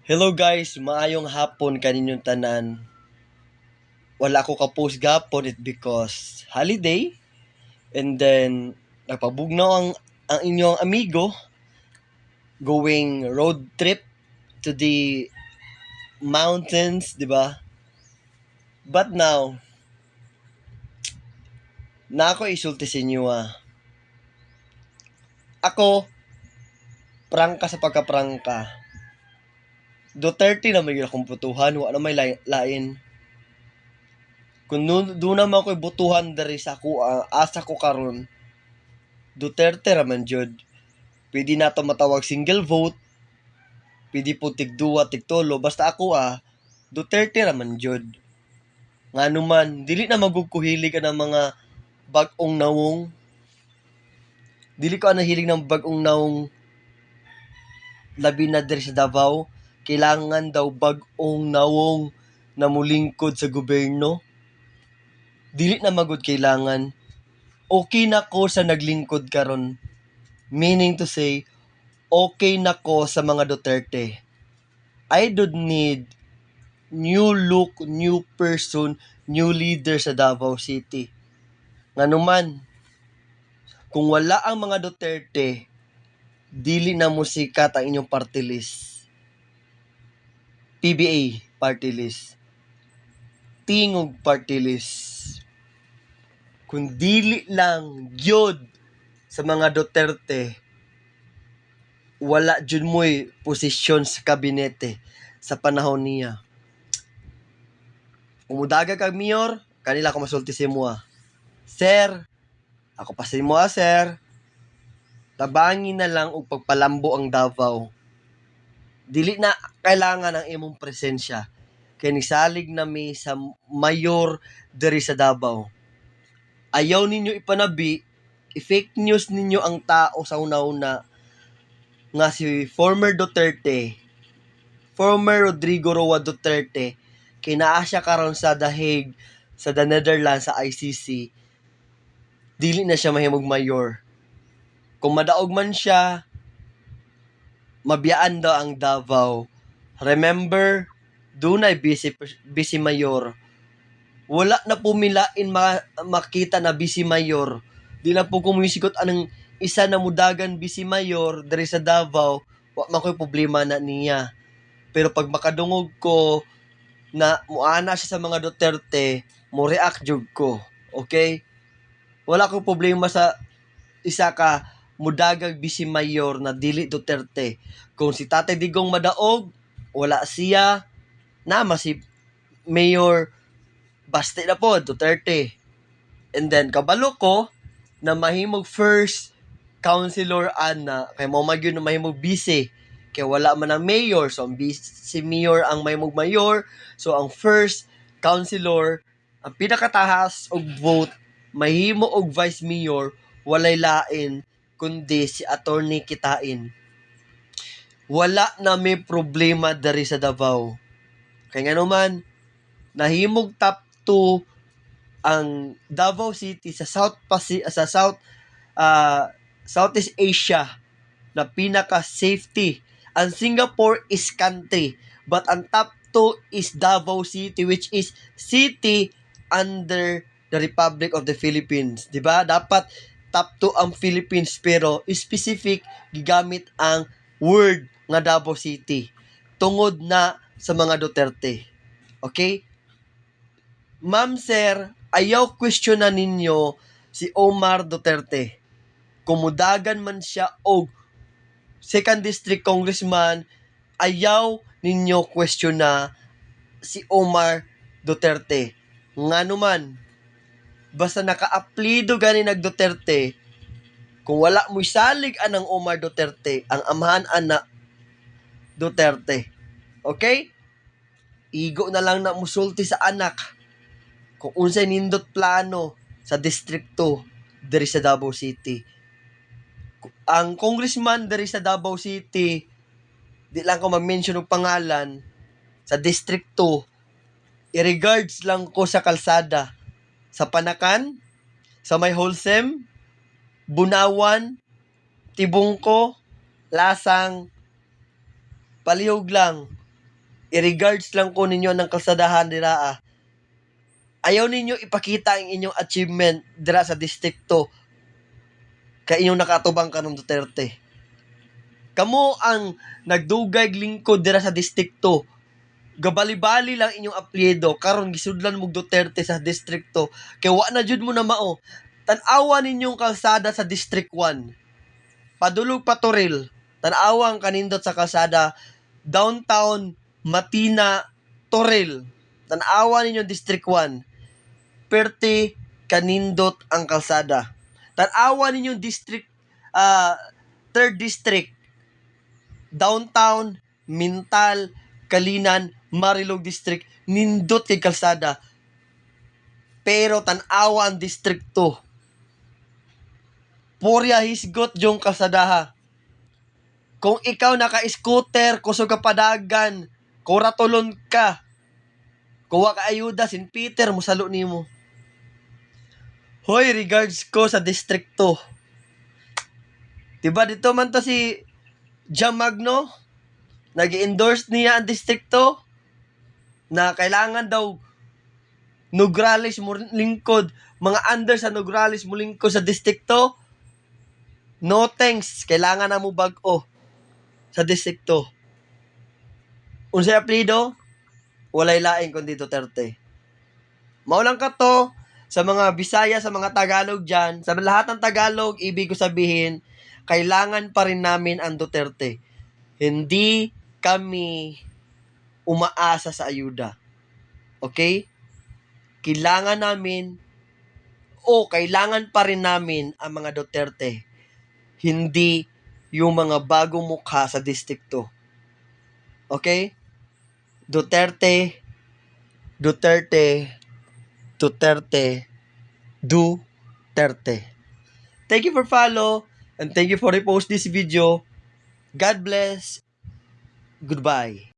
Hello guys, maayong hapon kaninyong tanan. Wala ko ka-post gapon it because holiday and then nagpabugnaw ang inyong amigo going road trip to the mountains, di ba? But now, na ako isulti sa inyo Ako, prangka sa pagkaprangka. Duterte na may akong butuhan, wala may lain. Kung doon naman ako'y butuhan dari sa ako, asa ko karon Duterte raman jud. Pwede na to matawag single vote, pwede po tigduwa, tigtolo, basta ako Duterte raman jud. Nga naman, dili na magugkuhili ka ng mga bagong nawong. Dili ko nahilig ng bagong nawong labi na diri sa Davao. Kailangan daw bagong nawong na mulingkod sa gobyerno. Dili na magud kailangan. Okay na ko sa naglingkod karon. Meaning to say, okay na ko sa mga Duterte. I don't need new look, new person, new leader sa Davao City. Nga naman, kung wala ang mga Duterte, dili na musikat ang inyong party list. PBA party list. Tingog party list. Kung dili lang gyud sa mga Duterte, wala jud mo'y posisyon sa kabinete sa panahon niya. Umudaga kag mayor, kanila ko masulti si mo Sir, ako pa si mo sir. Tabangin na lang og pagpalambo ang Davao. Dili na kailangan ang imong presensya. Kay nisalig na mi sa mayor diri sa Davao. Ayaw ninyo ipanabi, i-fake news ninyo ang tao sa una-una nga si former Duterte, former Rodrigo Roa Duterte, kinaa siya karon sa The Hague, sa the Netherlands, sa ICC. Dili na siya mahimog mayor. Kung madaog man siya, mabiyaan daw ang Davao. Remember, dunay busy mayor. Wala na pumilain makita na busy mayor. Di na po kumisigot anang isa na mudagan busy mayor diri sa Davao, wa man ko'y problema na niya. Pero pag makadungog ko na muana siya sa mga Duterte, mo react jud ko. Okay? Wala ko problema sa isa ka mudagag busy mayor na dili Duterte. Kung si Tatay Digong madaog, wala siya, nama si Mayor Baste na po, Duterte. And then, kabalo ko, na mahimog first councilor ana, kay mo magyud na mahimog vice. Kay wala man ang mayor, so ang si mayor ang mahimog mayor. So, ang first councilor, ang pinakatahas og vote, mahimo og vice mayor, walay lain, kundi si Attorney Kitain. Wala na may problema dari sa Davao. Kaya nga naman, nahimog top 2 ang Davao City sa Southeast Asia na pinaka safety. Ang Singapore is country, but ang top 2 is Davao City, which is city under the Republic of the Philippines. 'Di ba? Dapat top 2 ang Philippines, pero specific gigamit ang word nga Davao City tungod na sa mga Duterte. Okay? Ma'am sir, ayaw questionan ninyo si Omar Duterte. Kumudagan man siya og second district congressman, ayaw ninyo question na si Omar Duterte. Nga naman, basta naka-aplido gani nag Duterte, kung wala mo salig anang Omar Duterte, ang amahan ana Duterte. Okay? Igo na lang na musulti sa anak kung unsay nindot plano sa distrikto diri sa Davao City. Ang congressman diri sa Davao City, di lang ko mag-mention og pangalan, sa distrikto, i-regards lang ko sa kalsada, sa Panakan, sa May Wholesome, Bunawan, Tibungko, Lasang, palihog lang. i-regards lang ko ninyo ng kalsadahan dira. Ayaw ninyo ipakita ang inyong achievement dira sa distrikto kay inyong nakatubang kanong Duterte. Kamo ang nagdugay lingkod dira sa distrikto. Gabali-bali lang inyong apelyido karon gisudlan mo Duterte sa distrikto kay wa na jud mo na mao. Tan-awa ninyong kalsada sa District 1. Padulog Patoril. Tan-awa ang kanindot sa kalsada downtown Matina Toril. Tan-awa ninyong District 1. Perte kanindot ang kalsada. Tan-awa ninyong District 3rd District downtown Mintal Kalinan Marilog District nindot kay kalsada. Pero tan-awa ang District 2. Purya hisgot yung kalsadaha. Kung ikaw naka-scooter, kusog ka padagan, kuratulon ka, kuha ka ayuda, St. Peter, musalo nimo. Hoy, regards ko sa District 2. Diba dito man to si Jam Magno? Nag-endorse niya ang District 2 na kailangan daw Nograles mo lingkod, mga under sa Nograles mo lingkod sa District 2. No thanks, kailangan na mo bag-o sa District 2. Unsay apelyido? Walay laing kundi Duterte. Maulang ka to sa mga Bisaya, sa mga Tagalog dyan. Sa lahat ng Tagalog, ibig ko sabihin, kailangan pa rin namin ang Duterte. Hindi kami umaasa sa ayuda. Okay? Kailangan namin kailangan pa rin namin ang mga Duterte. Hindi yung mga bagong mukha sa distrikto. Okay? Duterte, Duterte, Duterte, Duterte. Thank you for follow and thank you for repost this video. God bless. Goodbye.